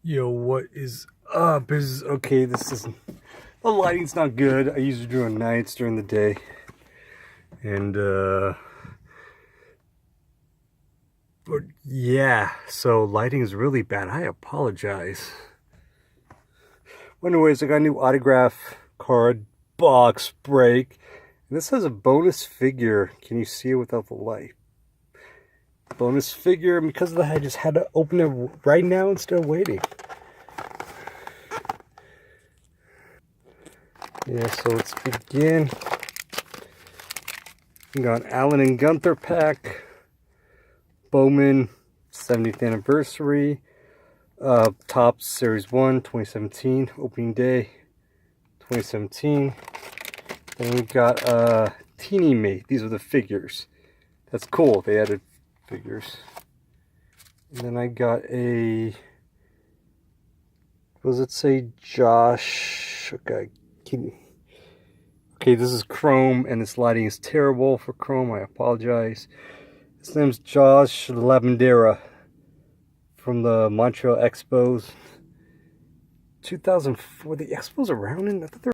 Yo, what is up? Okay, the lighting's not good. I usually do on nights during the day. And but yeah, so lighting is really bad. I apologize. Well, anyways, I got a new autograph card box break. And this has a bonus figure. Can you see it without the light? Bonus figure, and because of that I just had to open it right now instead of waiting. Yeah, so let's begin. We got Allen and Gunther pack, Bowman 70th anniversary, Topps Series 1 2017, opening day 2017. Then we got Teeny Mate. These are the figures. That's cool. They added figures. And then I got a, what does it say? Josh. Okay, this is Chrome, and this lighting is terrible for Chrome. I apologize. His name's Josh Lavandera from the Montreal Expos. 2004. The Expos around in? I thought they were